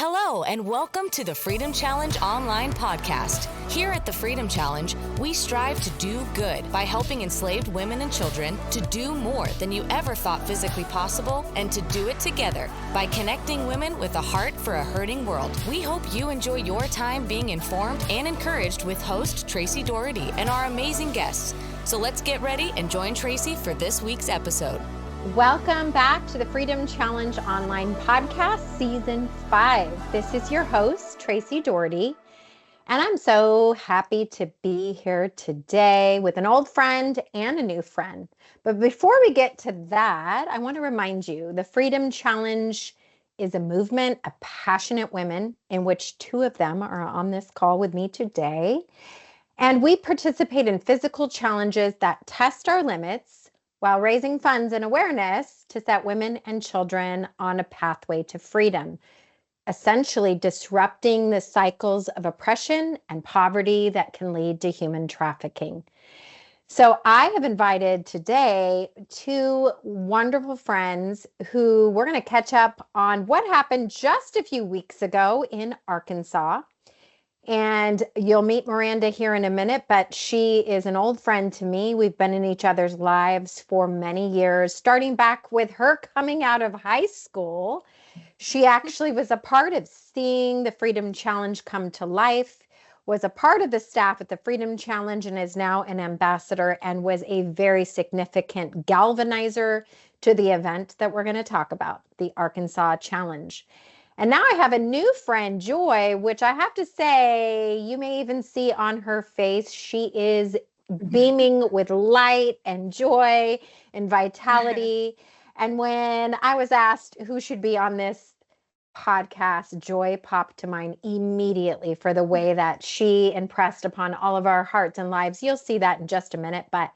Hello, and welcome to the Freedom Challenge online podcast. Here at the Freedom Challenge, we strive to do good by helping enslaved women and children to do more than you ever thought physically possible, and to do it together by connecting women with a heart for a hurting world. We hope you enjoy your time being informed and encouraged with host Tracy Daugherty and our amazing guests. So let's get ready and join Tracy for this week's episode. Welcome back to the Freedom Challenge online podcast, season 5. This is your host, Tracy Daugherty, and I'm so happy to be here today with an old friend and a new friend. But before we get to that, I want to remind you, the Freedom Challenge is a movement of passionate women in which 2 of them are on this call with me today. And we participate in physical challenges that test our limits while raising funds and awareness to set women and children on a pathway to freedom, essentially disrupting the cycles of oppression and poverty that can lead to human trafficking. So I have invited today 2 wonderful friends who we're going to catch up on what happened just a few weeks ago in Arkansas. And you'll meet Miranda here in a minute, but she is an old friend to me. We've been in each other's lives for many years, starting back with her coming out of high school. She actually was a part of seeing the Freedom Challenge come to life, was a part of the staff at the Freedom Challenge, and is now an ambassador, and was a very significant galvanizer to the event that we're going to talk about, the Arkansas Challenge. And now I have a new friend, Joy, which I have to say, you may even see on her face, she is beaming with light and joy and vitality. And when I was asked who should be on this podcast, Joy popped to mind immediately for the way that she impressed upon all of our hearts and lives. You'll see that in just a minute, but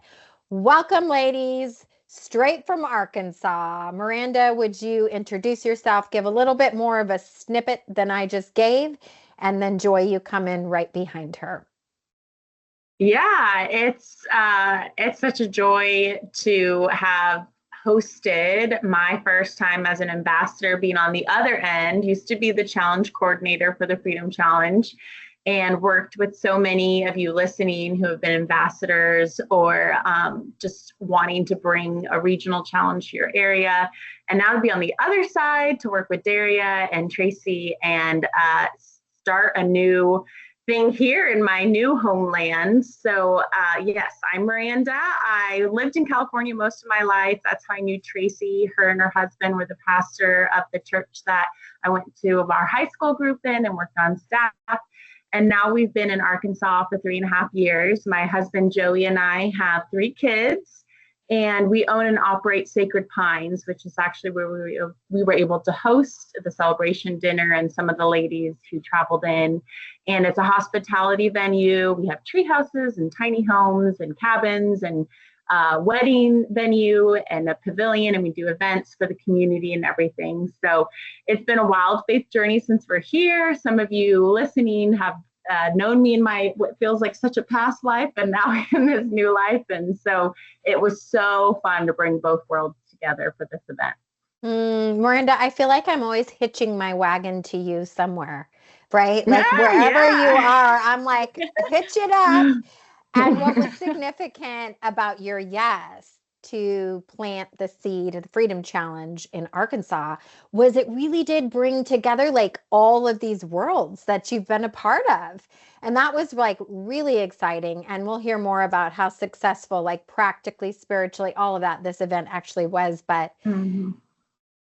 welcome, ladies. Straight from Arkansas. Miranda, would you introduce yourself, give a little bit more of a snippet than I just gave, and then Joy, you come in right behind her. Yeah, it's such a joy to have hosted my first time as an ambassador, being on the other end. Used to be the challenge coordinator for the Freedom Challenge, and worked with so many of you listening who have been ambassadors or just wanting to bring a regional challenge to your area. And now to be on the other side to work with Daria and Tracy and start a new thing here in my new homeland. So yes, I'm Miranda. I lived in California most of my life. That's how I knew Tracy. Her and her husband were the pastor of the church that I went to our high school group in and worked on staff. And now we've been in Arkansas for 3.5 years. My husband, Joey, and I have 3 kids, and we own and operate Sacred Pines, which is actually where we were able to host the celebration dinner and some of the ladies who traveled in. And it's a hospitality venue. We have tree houses and tiny homes and cabins and wedding venue and a pavilion, and we do events for the community and everything. So it's been a wild faith journey since we're here. Some of you listening have known me in my what feels like such a past life, and now in this new life. And so it was so fun to bring both worlds together for this event. Miranda, I feel like I'm always hitching my wagon to you somewhere, right? Like wherever you are, I'm like, hitch it up. And what was significant about your yes to plant the seed of the Freedom Challenge in Arkansas was it really did bring together like all of these worlds that you've been a part of. And that was like really exciting. And we'll hear more about how successful, like practically, spiritually, all of that this event actually was. But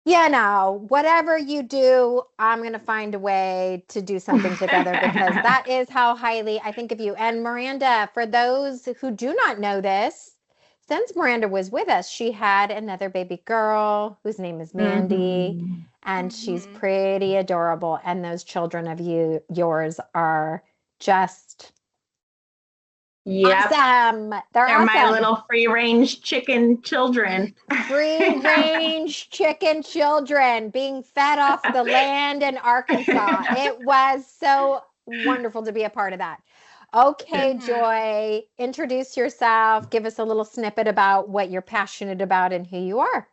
yeah, no, whatever you do, I'm going to find a way to do something together because that is how highly I think of you. And Miranda, for those who do not know this, since Miranda was with us, she had another baby girl whose name is Mandy, and she's pretty adorable. And those children of yours are just awesome. They're awesome. My little free-range chicken children. Free-range chicken children being fed off the land in Arkansas. It was so wonderful to be a part of that. Okay, Joy, introduce yourself. Give us a little snippet about what you're passionate about and who you are.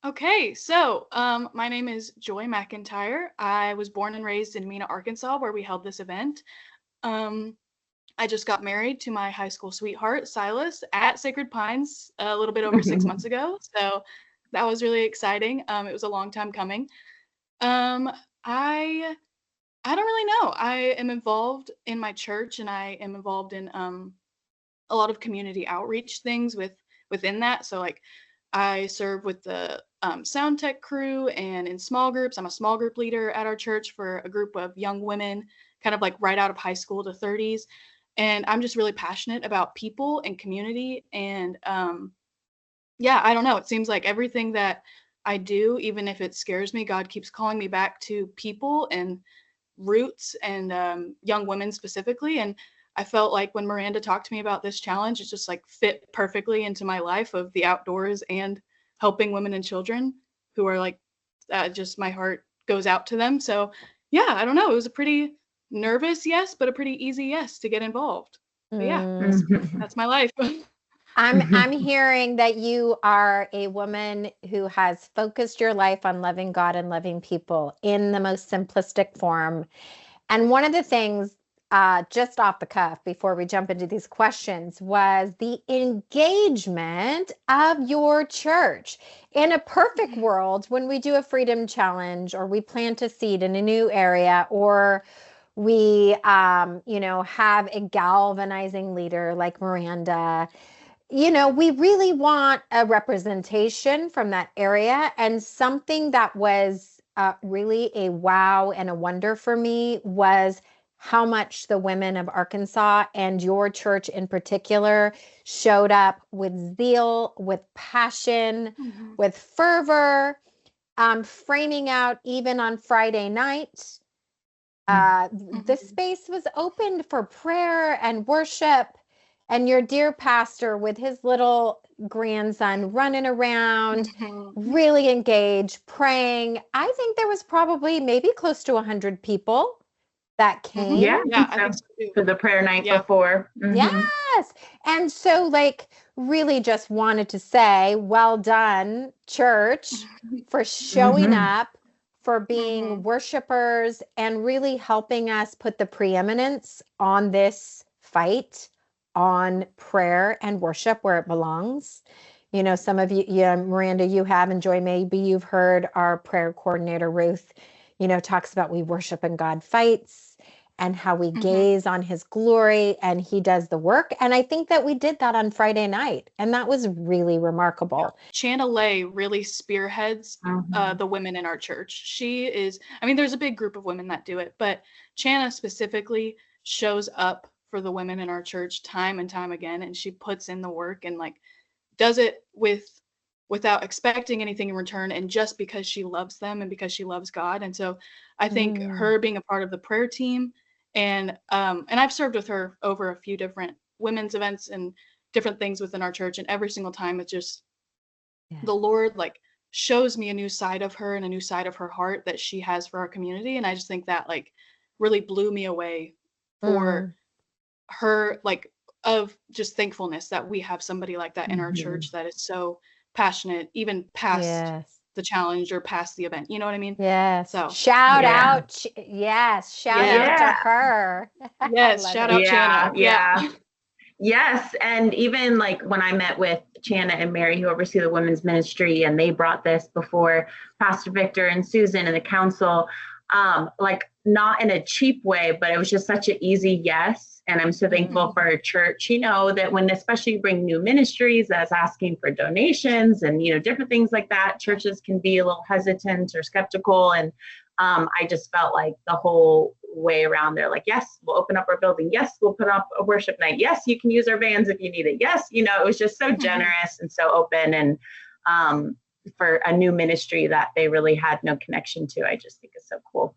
Okay, so my name is Joy McIntyre. I was born and raised in Mena, Arkansas, where we held this event. Um, I just got married to my high school sweetheart, Silas, at Sacred Pines a little bit over 6 months ago. So that was really exciting. It was a long time coming. Um, I I don't really know. I am involved in my church, and I am involved in a lot of community outreach things within that. So like I serve with the sound tech crew and in small groups. I'm a small group leader at our church for a group of young women, kind of like right out of high school to 30s. And I'm just really passionate about people and community. And yeah, I don't know. It seems like everything that I do, even if it scares me, God keeps calling me back to people and roots and young women specifically. And I felt like when Miranda talked to me about this challenge, it just like fit perfectly into my life of the outdoors and helping women and children who are like, just my heart goes out to them. So yeah, I don't know. It was a pretty nervous yes, but a pretty easy yes to get involved. But yeah, that's my life. I'm hearing that you are a woman who has focused your life on loving God and loving people in the most simplistic form. And one of the things, just off the cuff, before we jump into these questions, was the engagement of your church. In a perfect world, when we do a freedom challenge or we plant a seed in a new area, or we, have a galvanizing leader like Miranda, we really want a representation from that area. And something that was really a wow and a wonder for me was how much the women of Arkansas and your church in particular showed up with zeal, with passion, with fervor, framing out even on Friday night. The space was opened for prayer and worship, and your dear pastor with his little grandson running around, really engaged, praying. I think there was probably maybe close to 100 people that came. Yeah, I think so too. For the prayer night before. Yes. And so really just wanted to say, well done, church, for showing up, for being worshipers, and really helping us put the preeminence on this fight on prayer and worship where it belongs. Some of you, Miranda, you have, and Joy, maybe you've heard our prayer coordinator, Ruth, talks about we worship and God fights, and how we gaze on his glory, and he does the work. And I think that we did that on Friday night, and that was really remarkable. Chana Lay really spearheads the women in our church. She is, there's a big group of women that do it, but Chana specifically shows up for the women in our church time and time again, and she puts in the work and does it without expecting anything in return, and just because she loves them and because she loves God. And so I think her being a part of the prayer team, and I've served with her over a few different women's events and different things within our church, and every single time it's just the Lord shows me a new side of her and a new side of her heart that she has for our community. And I just think that really blew me away for her, of just thankfulness that we have somebody like that in our church that is so passionate, even past the challenge or past the event. You know what I mean? Yes. So shout out. Yes. Shout out to her. Yes. Shout out Chana. Yeah. Yes. And even when I met with Chana and Mary, who oversee the women's ministry, and they brought this before Pastor Victor and Susan and the council, not in a cheap way, but it was just such an easy yes. And I'm so thankful for our church, that when especially you bring new ministries that's asking for donations and, different things like that, churches can be a little hesitant or skeptical. And I just felt like the whole way around, they're yes, we'll open up our building. Yes, we'll put up a worship night. Yes, you can use our vans if you need it. Yes, it was just so generous and so open. And for a new ministry that they really had no connection to, I just think it's so cool.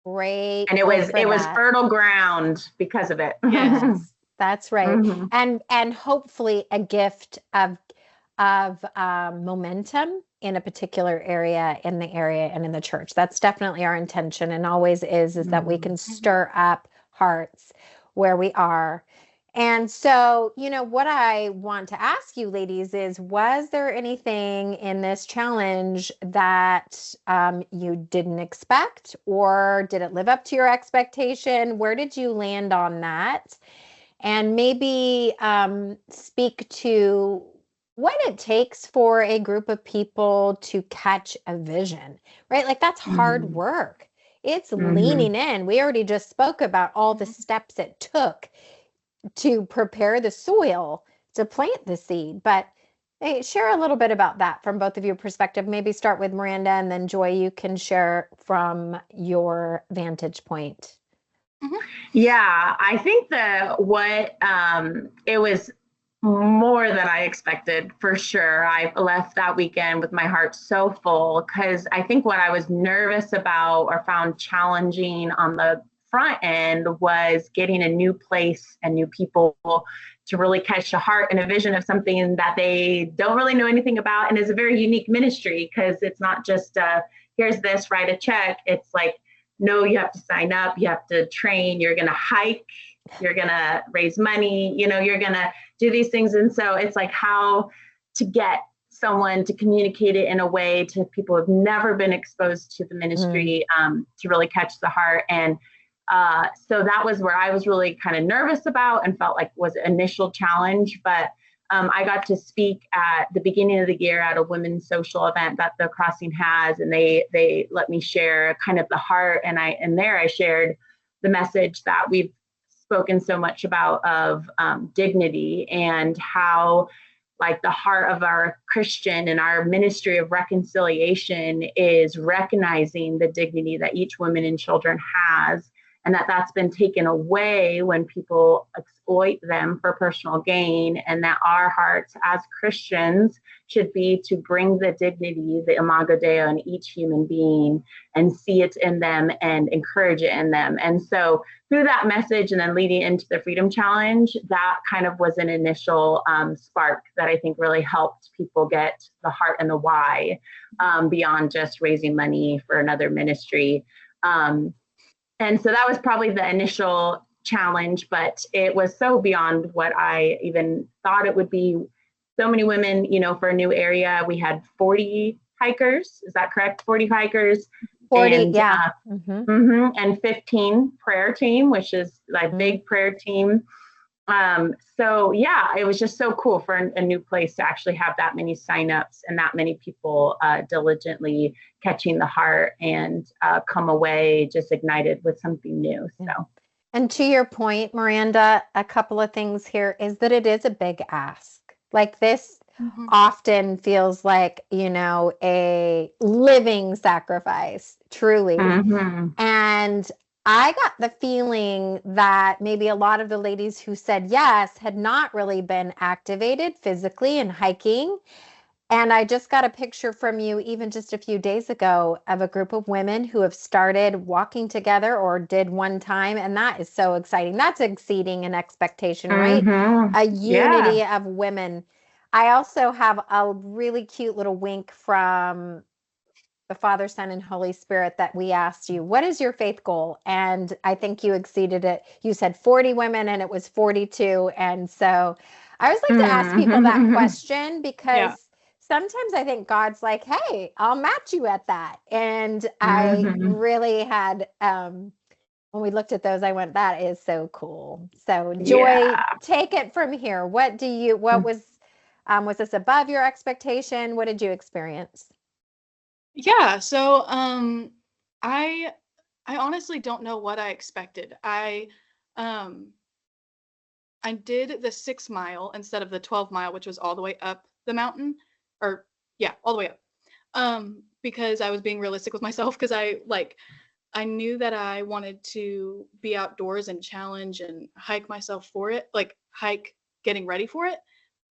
Great. And it was fertile ground because of it. Yes, that's right. And hopefully a gift of momentum in a particular area, in the area and in the church. That's definitely our intention, and always is that we can stir up hearts where we are. And so, what I want to ask you ladies is, was there anything in this challenge that you didn't expect, or did it live up to your expectation? Where did you land on that? And maybe speak to what it takes for a group of people to catch a vision, right? Like, that's hard Mhm. work. It's Mhm. leaning in. We already just spoke about all the steps it took to prepare the soil to plant the seed. But hey, share a little bit about that from both of your perspective. Maybe start with Miranda, and then Joy, you can share from your vantage point. Mhm. Yeah, I think that what it was more than I expected for sure. I left that weekend with my heart so full because I think what I was nervous about or found challenging on the front end was getting a new place and new people to really catch a heart and a vision of something that they don't really know anything about, and is a very unique ministry because it's not just here's this, write a check. It's like, no, you have to sign up, you have to train, you're going to hike, you're going to raise money, you're going to do these things. And so it's like how to get someone to communicate it in a way to people who've never been exposed to the ministry, to really catch the heart. And so that was where I was really kind of nervous about and felt like was an initial challenge. But I got to speak at the beginning of the year at a women's social event that the Crossing has, and they let me share kind of the heart. And there I shared the message that we've spoken so much about of dignity, and how like the heart of our Christian and our ministry of reconciliation is recognizing the dignity that each woman and children has, and that's been taken away when people exploit them for personal gain, and that our hearts as Christians should be to bring the dignity, the imago Dei in each human being, and see it in them and encourage it in them. And so through that message, and then leading into the Freedom Challenge, that kind of was an initial spark that I think really helped people get the heart and the why, beyond just raising money for another ministry. And so that was probably the initial challenge, but it was so beyond what I even thought it would be. So many women, for a new area. We had 40 hikers. Is that correct? 40 hikers. 40, And yeah. and 15 prayer team, which is like big prayer team. So yeah, it was just so cool for a new place to actually have that many signups and that many people diligently catching the heart, and come away just ignited with something new. So. And to your point, Miranda, a couple of things here is that it is a big ask. Like, this often feels like, a living sacrifice, truly. And I got the feeling that maybe a lot of the ladies who said yes had not really been activated physically in hiking. And I just got a picture from you even just a few days ago of a group of women who have started walking together or did one time. And that is so exciting. That's exceeding an expectation, right? A unity of women. I also have a really cute little wink from the Father, Son, and Holy Spirit that we asked you, what is your faith goal? And I think you exceeded it. You said 40 women and it was 42. And so I always like to ask people that question, because sometimes I think God's like, hey, I'll match you at that. And I really had, when we looked at those, I went, that is so cool. So Joy, take it from here. What was this above your expectation? What did you experience? Yeah, so I honestly don't know what I expected. I did the 6 mile instead of the 12 mile, which was all the way up the mountain, or yeah, all the way up. Because I was being realistic with myself, because I knew that I wanted to be outdoors and challenge and hike myself for it, like hike getting ready for it.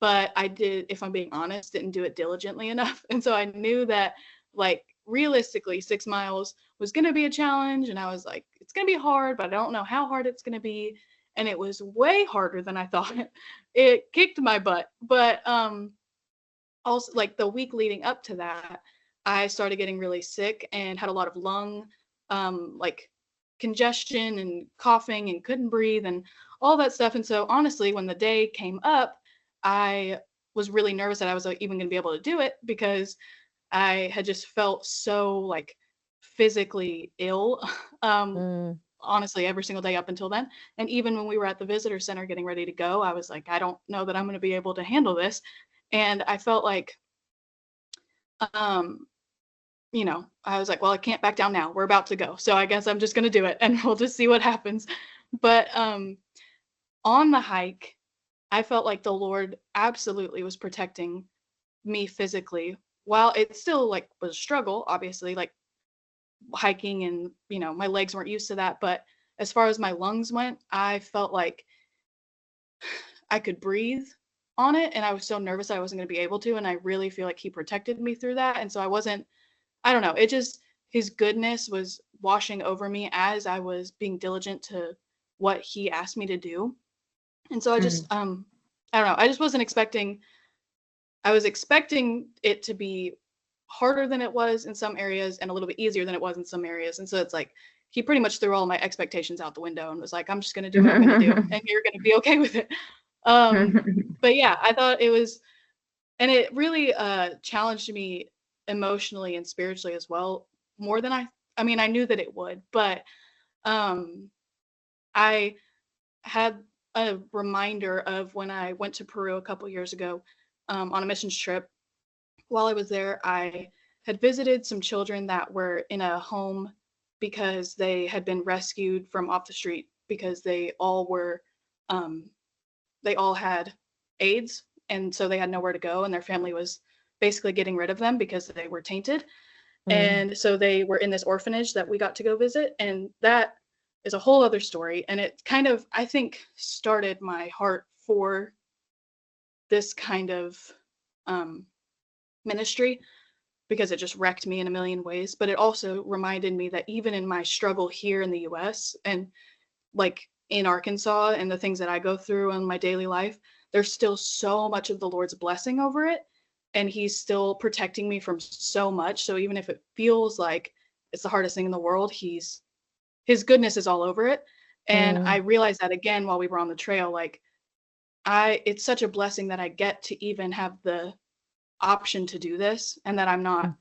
But I did, if I'm being honest, didn't do it diligently enough. And so I knew that, like, realistically 6 miles was going to be a challenge. And I was like, it's going to be hard, but I don't know how hard it's going to be. And it was way harder than I thought. It kicked my butt. But also, like, the week leading up to that, I started getting really sick and had a lot of lung congestion and coughing and couldn't breathe and all that stuff. And so honestly, when the day came up, I was really nervous that I was even going to be able to do it, because I had just felt so like physically ill, honestly, every single day up until then. And even when we were at the visitor center getting ready to go, I was like, I don't know that I'm going to be able to handle this. And I felt like, I was like, well, I can't back down now. We're about to go. So I guess I'm just going to do it and we'll just see what happens. But on the hike, I felt like the Lord absolutely was protecting me physically, while it still like was a struggle, obviously, like hiking, and my legs weren't used to that. But as far as my lungs went, I felt like I could breathe on it, and I was so nervous I wasn't going to be able to. And I really feel like he protected me through that. And so I don't know, it just, his goodness was washing over me as I was being diligent to what he asked me to do. And so I just, I don't know, I just wasn't expecting, I was expecting it to be harder than it was in some areas and a little bit easier than it was in some areas. And so it's like, he pretty much threw all my expectations out the window and was like, I'm just going to do what I'm going to do and you're going to be okay with it. But yeah, I thought it was, and it really challenged me emotionally and spiritually as well, more than I mean, I knew that it would, but I had a reminder of when I went to Peru a couple years ago on a missions trip. While I was there, I had visited some children that were in a home because they had been rescued from off the street, because they all had AIDS, and so they had nowhere to go, and their family was basically getting rid of them because they were tainted. And so they were in this orphanage that we got to go visit, and that is a whole other story. And it kind of, I think, started my heart for this kind of ministry, because it just wrecked me in a million ways. But it also reminded me that even in my struggle here in the US and like in Arkansas and the things that I go through in my daily life, there's still so much of the Lord's blessing over it. And he's still protecting me from so much. So even if it feels like it's the hardest thing in the world, his goodness is all over it. And I realized that again while we were on the trail, like it's such a blessing that I get to even have the option to do this, and that I'm not,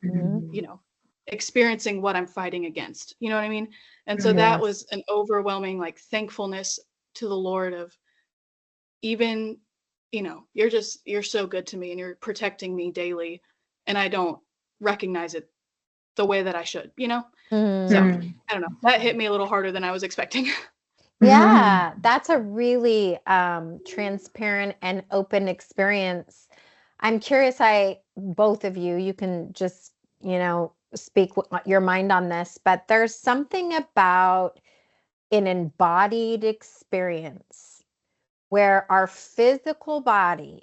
experiencing what I'm fighting against. You know what I mean? And so that was an overwhelming like thankfulness to the Lord of, even, you're so good to me and you're protecting me daily, and I don't recognize it the way that I should, So I don't know, that hit me a little harder than I was expecting. Yeah, that's a really transparent and open experience. I'm curious, both of you can just, speak your mind on this, but there's something about an embodied experience where our physical body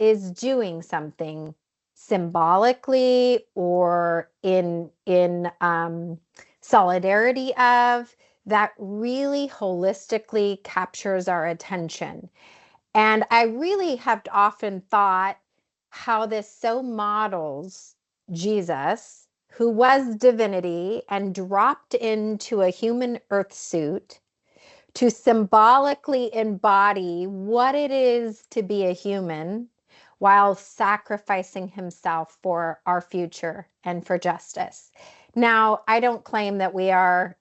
is doing something symbolically or in solidarity of, that really holistically captures our attention. And I really have often thought how this so models Jesus, who was divinity and dropped into a human earth suit to symbolically embody what it is to be a human while sacrificing himself for our future and for justice. Now, I don't claim that we are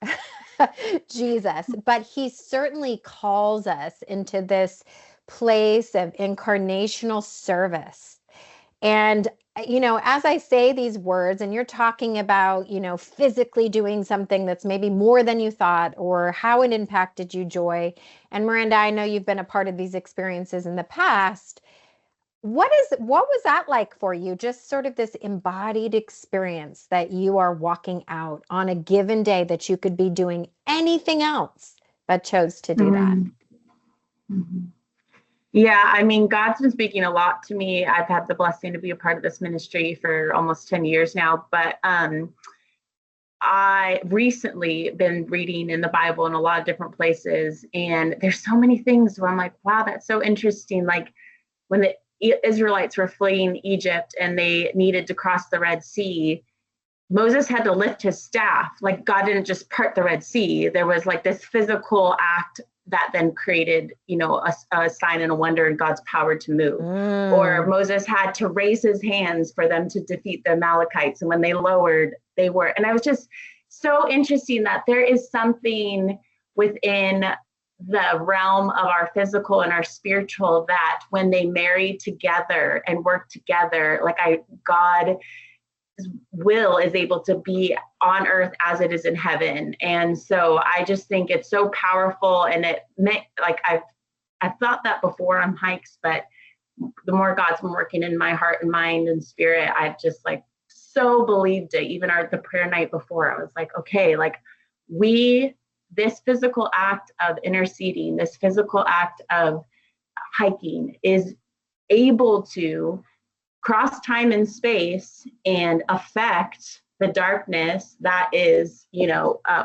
Jesus, but he certainly calls us into this place of incarnational service. And, as I say these words, and you're talking about, physically doing something that's maybe more than you thought, or how it impacted you, Joy. And Miranda, I know you've been a part of these experiences in the past. What was that like for you? Just sort of this embodied experience that you are walking out on a given day that you could be doing anything else, but chose to do that. Mm-hmm. Yeah, I mean, God's been speaking a lot to me. I've had the blessing to be a part of this ministry for almost 10 years now, but I recently been reading in the Bible in a lot of different places, and there's so many things where I'm like, wow, that's so interesting. Like when the Israelites were fleeing Egypt and they needed to cross the Red Sea, Moses had to lift his staff. Like God didn't just part the Red Sea. There was like this physical act that then created, a sign and a wonder in God's power to move. Or Moses had to raise his hands for them to defeat the Amalekites. And when they lowered, they were. And I was just so interesting that there is something within the realm of our physical and our spiritual that when they marry together and work together, God will is able to be on earth as it is in heaven. And so I just think it's so powerful. And it meant I've thought that before on hikes, but the more God's been working in my heart and mind and spirit, I've just so believed it. Even the prayer night before, I was like, okay, this physical act of interceding, this physical act of hiking is able to cross time and space and affect the darkness that is,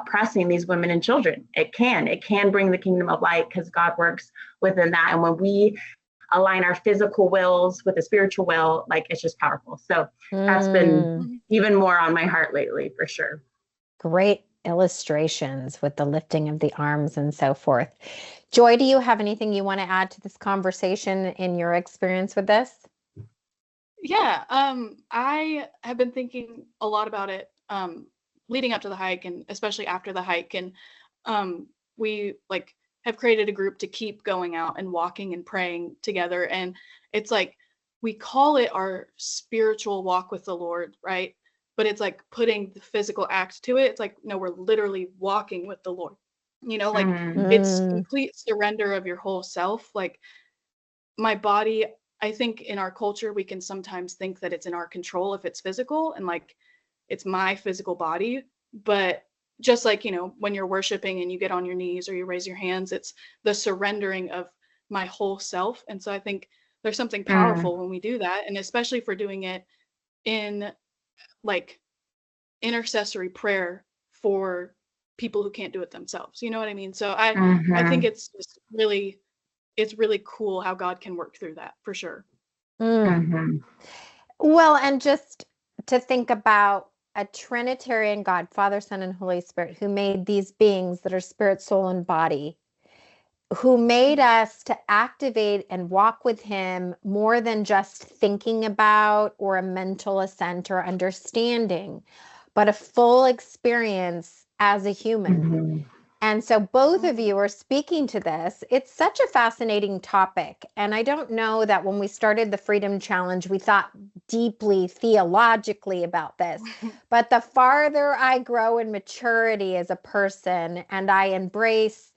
pressing these women and children. It can bring the kingdom of light because God works within that. And when we align our physical wills with the spiritual will, it's just powerful. So that's been even more on my heart lately, for sure. Great illustrations with the lifting of the arms and so forth. Joy, do you have anything you want to add to this conversation in your experience with this? Yeah, I have been thinking a lot about it leading up to the hike and especially after the hike. And we have created a group to keep going out and walking and praying together. And it's we call it our spiritual walk with the Lord, right? But it's putting the physical act to it. It's no, we're literally walking with the Lord. It's complete surrender of your whole self. My body, I think in our culture, we can sometimes think that it's in our control if it's physical and it's my physical body. But just when you're worshiping and you get on your knees or you raise your hands, it's the surrendering of my whole self. And so I think there's something powerful when we do that. And especially if we're doing it in intercessory prayer for people who can't do it themselves. You know what I mean? So I think it's just really cool how God can work through that, for sure. Well, and just to think about a Trinitarian God, Father, Son, and Holy Spirit, who made these beings that are spirit, soul, and body, who made us to activate and walk with him more than just thinking about or a mental assent or understanding, but a full experience as a human. And so both of you are speaking to this. It's such a fascinating topic. And I don't know that when we started the Freedom Challenge, we thought deeply theologically about this. But the farther I grow in maturity as a person and I embrace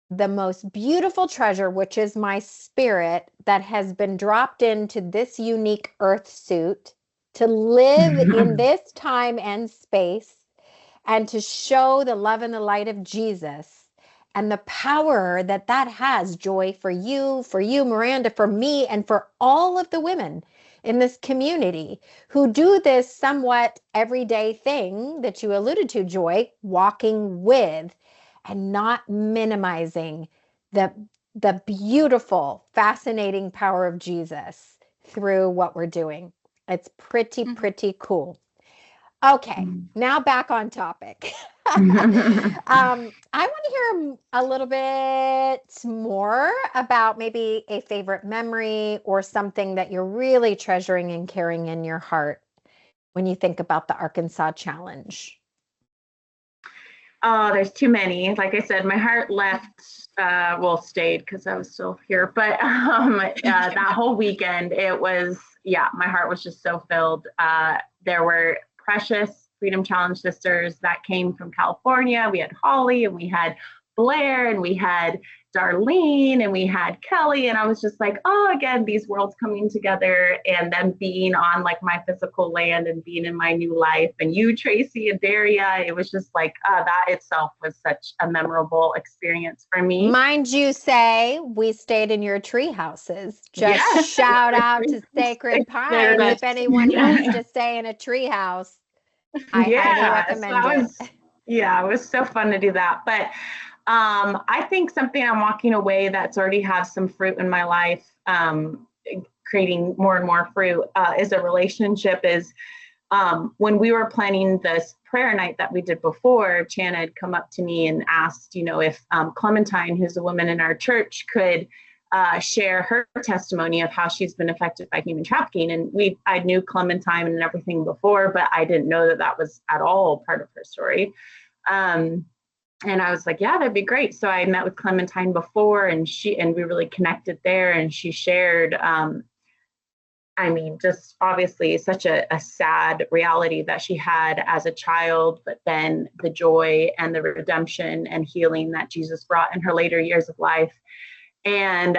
the most beautiful treasure, which is my spirit that has been dropped into this unique earth suit to live in this time and space, and to show the love and the light of Jesus and the power that has, Joy, for you, Miranda, for me, and for all of the women in this community who do this somewhat everyday thing that you alluded to, Joy, walking with and not minimizing the beautiful, fascinating power of Jesus through what we're doing. It's pretty cool. Okay, now back on topic. I want to hear a little bit more about maybe a favorite memory or something that you're really treasuring and carrying in your heart when you think about the Arkansas Challenge. Oh, there's too many. Like I said, my heart stayed because I was still here. But that whole weekend, my heart was just so filled. There were precious Freedom Challenge sisters that came from California. We had Holly and we had Blair and we had Darlene and we had Kelly. And I was just again, these worlds coming together and then being on my physical land and being in my new life. And you, Tracy, and Daria, it was just that itself was such a memorable experience for me. Mind you say, we stayed in your tree houses. Just shout out to Sacred Pine. If anyone wants to stay in a tree house, I highly recommend it. Yeah, it was so fun to do that. But I think something I'm walking away that's already has some fruit in my life, creating more and more fruit, is a relationship, is when we were planning this prayer night that we did before, Chan had come up to me and asked, if Clementine, who's a woman in our church, could share her testimony of how she's been affected by human trafficking. And I knew Clementine and everything before, but I didn't know that was at all part of her story. And I was like, yeah, that'd be great. So I met with Clementine before, and we really connected there, and she shared, just obviously such a sad reality that she had as a child, but then the joy and the redemption and healing that Jesus brought in her later years of life. And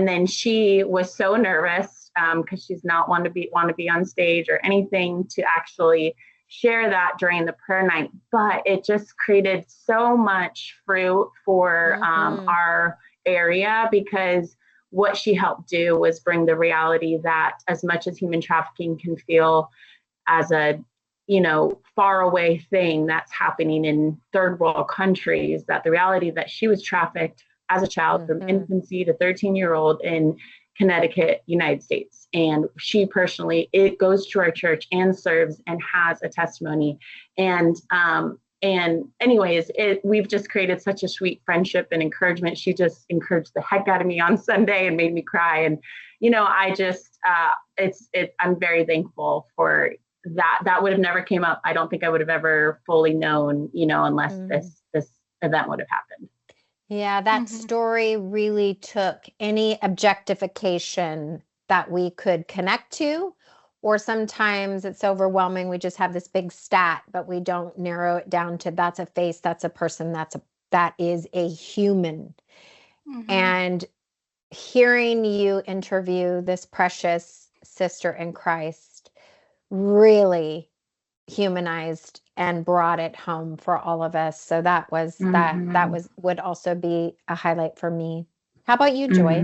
then she was so nervous because she's not want to be on stage or anything to actually share that during the prayer night. But it just created so much fruit for our area, because what she helped do was bring the reality that as much as human trafficking can feel as a far away thing that's happening in third world countries, that the reality that she was trafficked as a child from infancy to 13-year-old in Connecticut, United States. And she personally, it goes to our church and serves and has a testimony. And anyways, we've just created such a sweet friendship and encouragement. She just encouraged the heck out of me on Sunday and made me cry. And, I just, I'm very thankful for that. That would have never came up. I don't think I would have ever fully known, unless this event would have happened. Yeah, that story really took any objectification that we could connect to, or sometimes it's overwhelming. We just have this big stat, but we don't narrow it down to that's a face, that's a person, that is a human. And hearing you interview this precious sister in Christ really humanized and brought it home for all of us. So that would also be a highlight for me. How about you, Joy?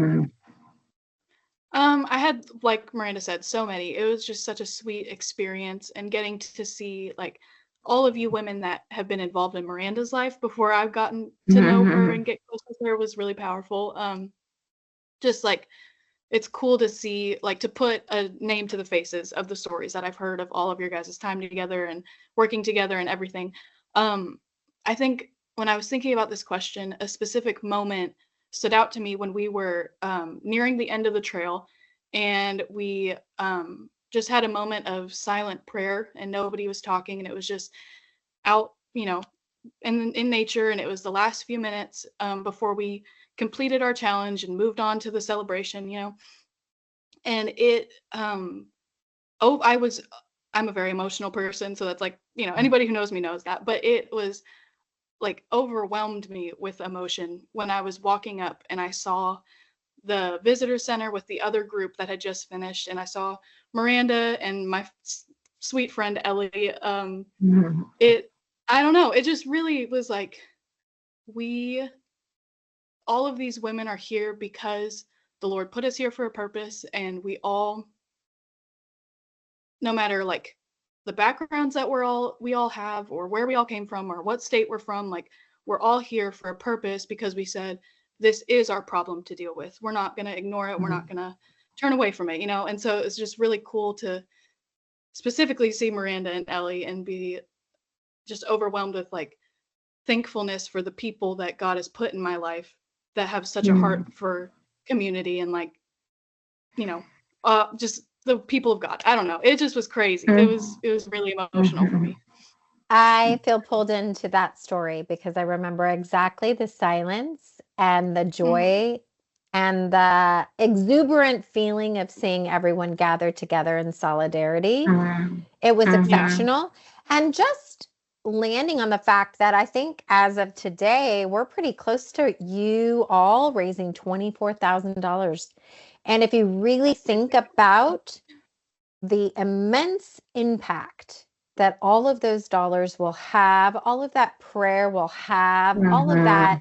I had, like Miranda said, so many. It was just such a sweet experience, and getting to see like all of you women that have been involved in Miranda's life before I've gotten to know her and get close with her was really powerful. Just like, it's cool to see, like, to put a name to the faces of the stories that I've heard of all of your guys' time together and working together and everything. I think when I was thinking about this question, a specific moment stood out to me when we were nearing the end of the trail, and we just had a moment of silent prayer, and nobody was talking, and it was just out, in nature, and it was the last few minutes before we completed our challenge and moved on to the celebration, and it I'm a very emotional person, so that's like, anybody who knows me knows that, but it was like overwhelmed me with emotion when I was walking up and I saw the visitor center with the other group that had just finished, and I saw Miranda and my sweet friend Ellie. I don't know, it just really was like, all of these women are here because the Lord put us here for a purpose, and we all, no matter like the backgrounds that we all have, or where we all came from, or what state we're from, like, we're all here for a purpose, because we said this is our problem to deal with. We're not going to ignore it. We're not going to turn away from it, and so it's just really cool to specifically see Miranda and Ellie and be just overwhelmed with like thankfulness for the people that God has put in my life that have such a heart for community and like, just the people of God. I don't know. It just was crazy. It was really emotional for me. I feel pulled into that story because I remember exactly the silence and the joy and the exuberant feeling of seeing everyone gather together in solidarity. It was exceptional. And just landing on the fact that I think as of today, we're pretty close to you all raising $24,000. And if you really think about the immense impact that all of those dollars will have, all of that prayer will have, all of that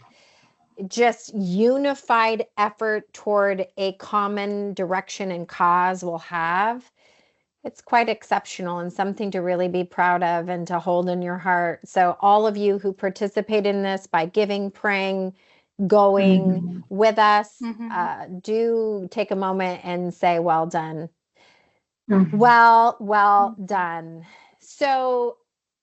just unified effort toward a common direction and cause will have, it's quite exceptional and something to really be proud of and to hold in your heart. So all of you who participate in this by giving, praying, going with us, do take a moment and say, well done. Well done. So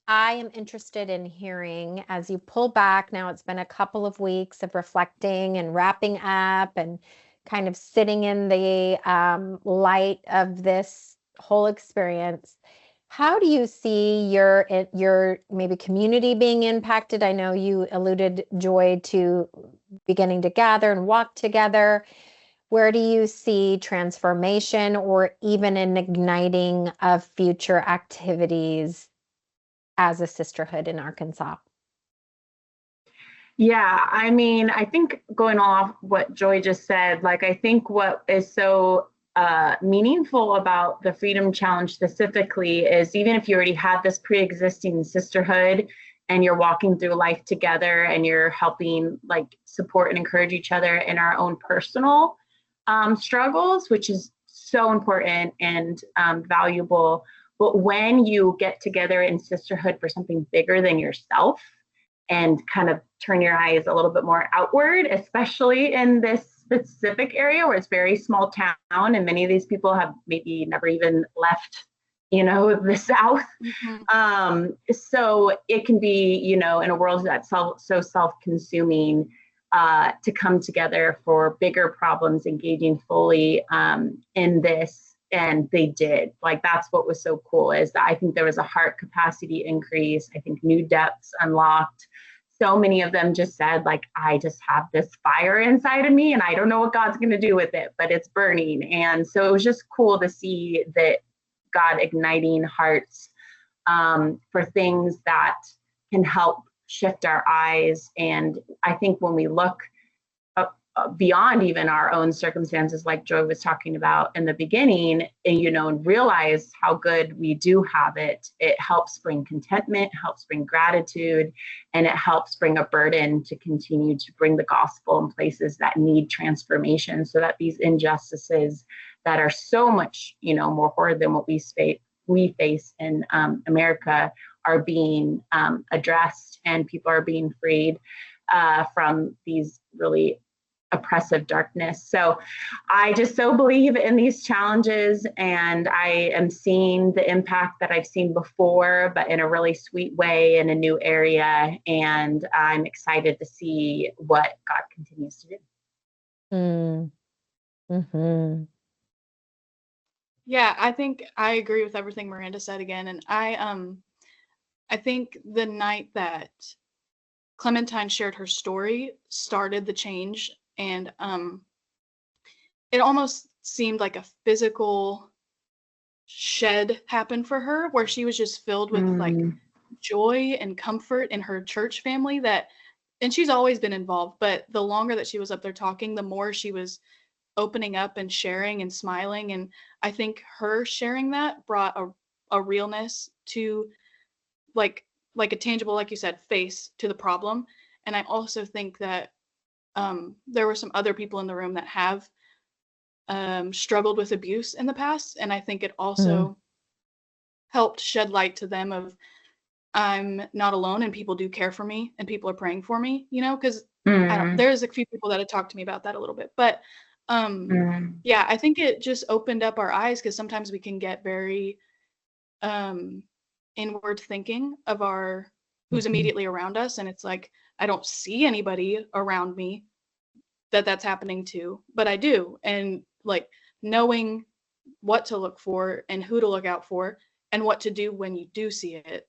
I am interested in hearing, as you pull back, now it's been a couple of weeks of reflecting and wrapping up and kind of sitting in the light of this whole experience. How do you see your maybe community being impacted? I know you alluded, Joy, to beginning to gather and walk together. Where do you see transformation or even an igniting of future activities as a sisterhood in Arkansas? Yeah, I mean, I think going off what Joy just said, like, I think what is so meaningful about the Freedom Challenge specifically is even if you already had this pre-existing sisterhood and you're walking through life together and you're helping like support and encourage each other in our own personal struggles, which is so important and valuable. But when you get together in sisterhood for something bigger than yourself and kind of turn your eyes a little bit more outward, especially in this specific area where it's very small town and many of these people have maybe never even left, the South. So it can be, in a world that's so self-consuming, to come together for bigger problems, engaging fully in this. And they did. Like, that's what was so cool, is that I think there was a heart capacity increase. I think new depths unlocked. So many of them just said, like, I just have this fire inside of me and I don't know what God's going to do with it, but it's burning. And so it was just cool to see that God igniting hearts for things that can help shift our eyes. And I think when we look beyond even our own circumstances, like Joy was talking about in the beginning, and realize how good we do have it, it helps bring contentment, helps bring gratitude, and it helps bring a burden to continue to bring the gospel in places that need transformation, so that these injustices that are so much, more horrid than what we face in America are being addressed, and people are being freed from these really oppressive darkness. So I just so believe in these challenges, and I am seeing the impact that I've seen before, but in a really sweet way in a new area. And I'm excited to see what God continues to do. Mm-hmm. Yeah, I think I agree with everything Miranda said again. And I think the night that Clementine shared her story started the change. And it almost seemed like a physical shed happened for her, where she was just filled with like joy and comfort in her church family, and she's always been involved, but the longer that she was up there talking, the more she was opening up and sharing and smiling. And I think her sharing that brought a realness to like a tangible, like you said, face to the problem. And I also think that there were some other people in the room that have struggled with abuse in the past. And I think it also helped shed light to them of, I'm not alone and people do care for me and people are praying for me, because there's a few people that have talked to me about that a little bit. But yeah, I think it just opened up our eyes, because sometimes we can get very inward thinking of who's immediately around us. And it's like, I don't see anybody around me that's happening to, but I do. And like knowing what to look for and who to look out for and what to do when you do see it,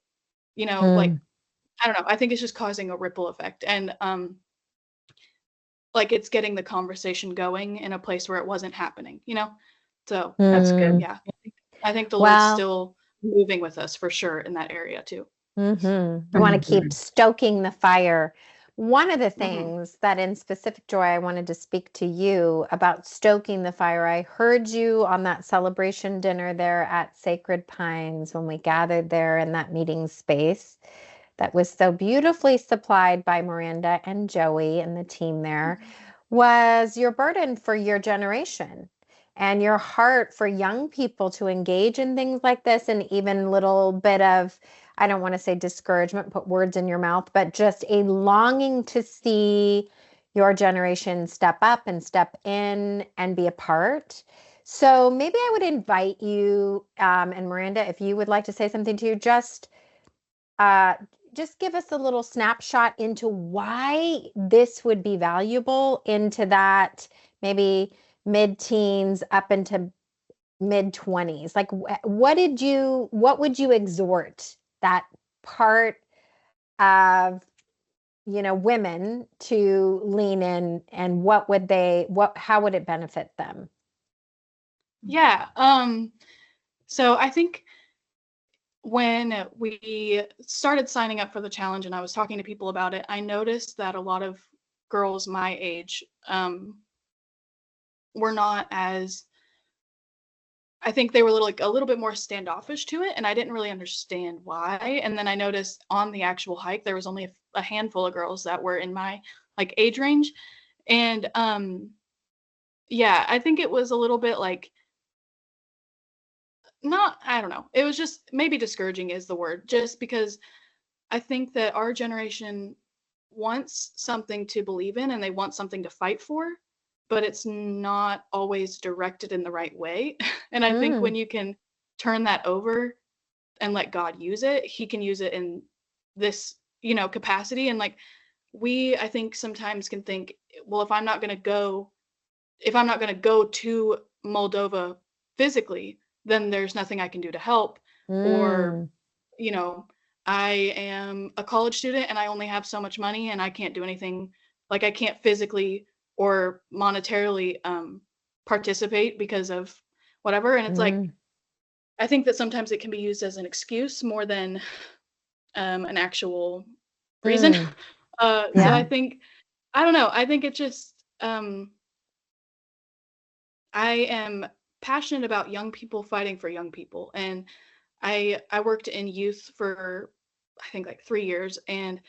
like, I don't know. I think it's just causing a ripple effect. And like it's getting the conversation going in a place where it wasn't happening, So That's good. Yeah. I think the Lord's still moving with us for sure in that area too. I want to keep stoking the fire. One of the things that in specific, Joy, I wanted to speak to you about stoking the fire. I heard you on that celebration dinner there at Sacred Pines when we gathered there in that meeting space that was so beautifully supplied by Miranda and Joey and the team there, was your burden for your generation and your heart for young people to engage in things like this, and even little bit of, I don't want to say discouragement, put words in your mouth, but just a longing to see your generation step up and step in and be a part. So maybe I would invite you, and Miranda, if you would like to say something too, just give us a little snapshot into why this would be valuable into that maybe mid-teens up into mid-20s. Like what would you exhort that part of, women to lean in, and how would it benefit them? Yeah. So I think when we started signing up for the challenge and I was talking to people about it, I noticed that a lot of girls my age were not as, I think they were a little bit more standoffish to it, and I didn't really understand why. And then I noticed on the actual hike there was only a handful of girls that were in my like age range. And yeah, I think it was a little bit like, not, I don't know. It was just maybe discouraging is the word, just because I think that our generation wants something to believe in and they want something to fight for, but it's not always directed in the right way. And I think when you can turn that over and let God use it, he can use it in this, capacity. And like I think sometimes can think, well, if I'm not going to go to Moldova physically, then there's nothing I can do to help. Or, you know, I am a college student and I only have so much money and I can't do anything. Like I can't physically or monetarily participate because of whatever. And it's like, I think that sometimes it can be used as an excuse more than an actual reason. So I think, I don't know. I think it just, I am passionate about young people fighting for young people. And I worked in youth for, I think, like 3 years. And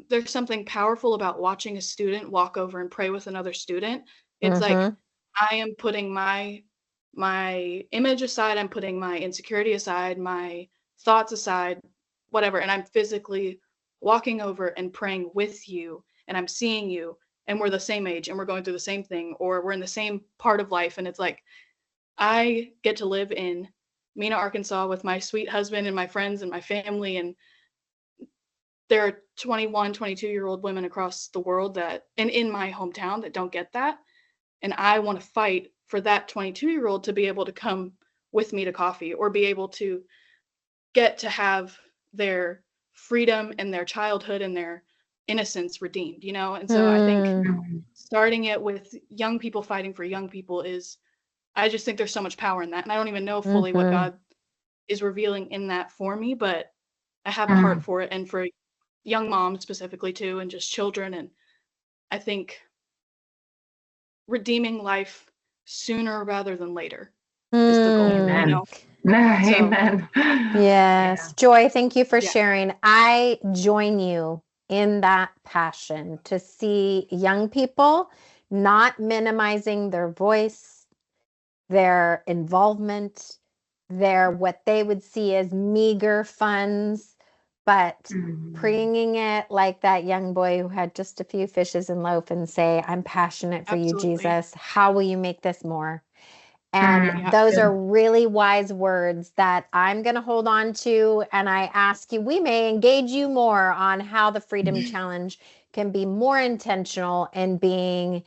there's something powerful about watching a student walk over and pray with another student. It's like, I am putting my image aside, I'm putting my insecurity aside, my thoughts aside, whatever, and I'm physically walking over and praying with you, and I'm seeing you, and we're the same age and we're going through the same thing, or we're in the same part of life. And it's like, I get to live in Mena, Arkansas with my sweet husband and my friends and my family, and there are 21, 22-year-old women across the world and in my hometown that don't get that. And I want to fight for that 22-year-old to be able to come with me to coffee, or be able to get to have their freedom and their childhood and their innocence redeemed, And so I think starting it with young people fighting for young people I just think there's so much power in that. And I don't even know fully what God is revealing in that for me, but I have a heart for it, and for young moms specifically too, and just children. And I think redeeming life sooner rather than later is the goal. Amen. Amen. Yes. Yeah. Joy, thank you for sharing. I join you in that passion to see young people not minimizing their voice, their involvement, their what they would see as meager funds, but bringing it like that young boy who had just a few fishes and loaf, and say, I'm passionate for you, Jesus. How will you make this more? And those are really wise words that I'm going to hold on to. And I ask you, we may engage you more on how the Freedom Challenge can be more intentional in being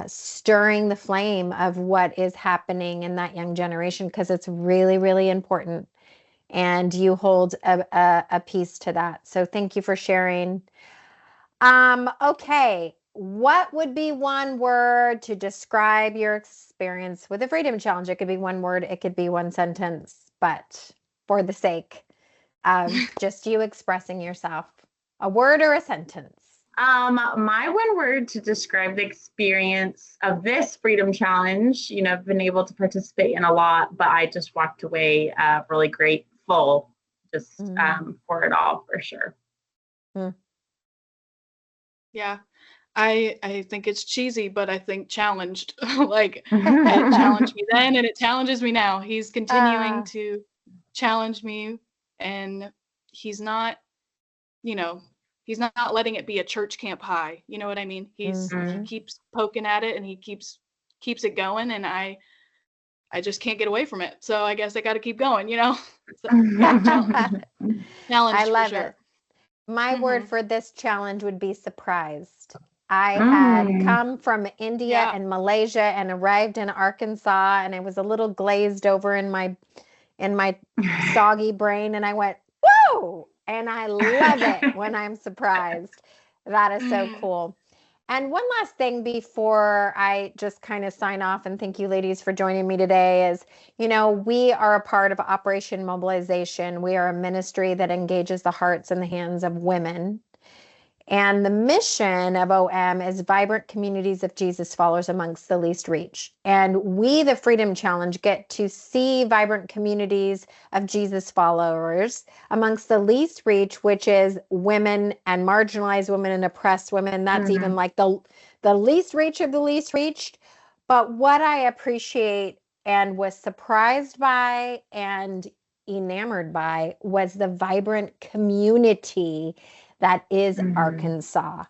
stirring the flame of what is happening in that young generation, because it's really, really important. And you hold a piece to that. So thank you for sharing. Okay. What would be one word to describe your experience with the Freedom Challenge? It could be one word, it could be one sentence, but for the sake of just you expressing yourself, a word or a sentence? My one word to describe the experience of this Freedom Challenge, I've been able to participate in a lot, but I just walked away really grateful just for it all, for sure. Yeah, I think it's cheesy, but I think challenged. Like it challenged me then and it challenges me now. He's continuing to challenge me, and he's not, he's not letting it be a church camp high. You know what I mean? He keeps poking at it, and he keeps it going. And I I just can't get away from it. So I guess I got to keep going, So, challenge I love for sure. it. My word Mhm. for this challenge would be surprised. I had Mm. come from India Yeah. and Malaysia and arrived in Arkansas, and I was a little glazed over in my soggy brain, and I went, whoa! And I love it when I'm surprised. That is so Mhm. cool. And one last thing before I just kind of sign off and thank you ladies for joining me today is, we are a part of Operation Mobilization. We are a ministry that engages the hearts and the hands of women. And the mission of OM is vibrant communities of Jesus followers amongst the least reached. And we, the Freedom Challenge, get to see vibrant communities of Jesus followers amongst the least reached, which is women and marginalized women and oppressed women. That's even like the least reach of the least reached. But what I appreciate and was surprised by and enamored by was the vibrant community that is Arkansas.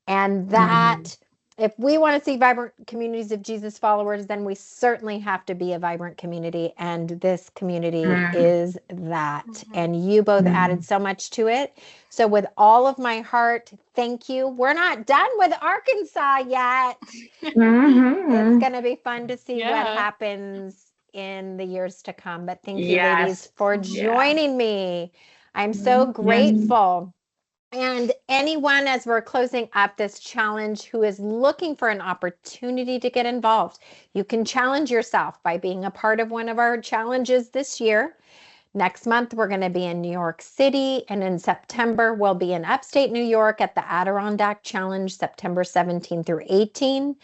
And that, if we want to see vibrant communities of Jesus followers, then we certainly have to be a vibrant community. And this community is that. And you both added so much to it. So, with all of my heart, thank you. We're not done with Arkansas yet. It's going to be fun to see what Yeah. happens in the years to come. But thank you, Yes. ladies, for joining me. I'm so Yes. grateful. And anyone, as we're closing up this challenge, who is looking for an opportunity to get involved, you can challenge yourself by being a part of one of our challenges this year. Next month, we're going to be in New York City, and in September, we'll be in upstate New York at the Adirondack Challenge, September 17 through 18.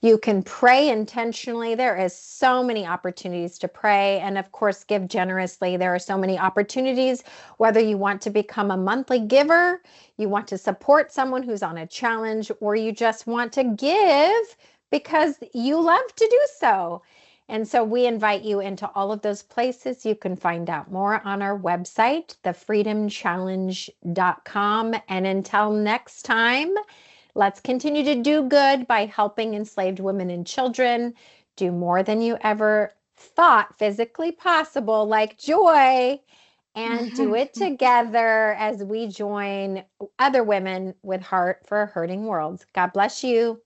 You can pray intentionally. There is so many opportunities to pray. And of course, give generously. There are so many opportunities, whether you want to become a monthly giver, you want to support someone who's on a challenge, or you just want to give because you love to do so. And so we invite you into all of those places. You can find out more on our website, thefreedomchallenge.com. And until next time, let's continue to do good by helping enslaved women and children do more than you ever thought physically possible, like Joy, and do it together as we join other women with heart for a hurting world. God bless you.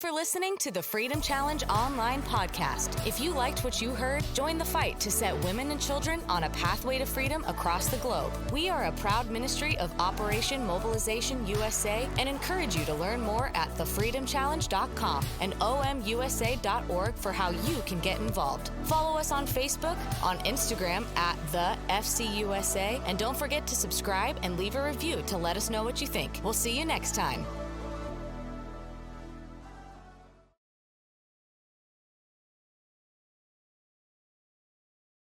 For listening to the Freedom Challenge online podcast. If you liked what you heard, join the fight to set women and children on a pathway to freedom across the globe. We are a proud ministry of Operation Mobilization USA and encourage you to learn more at thefreedomchallenge.com and omusa.org for how you can get involved. Follow us on Facebook, on Instagram at the FCUSA, and don't forget to subscribe and leave a review to let us know what you think. We'll see you next time.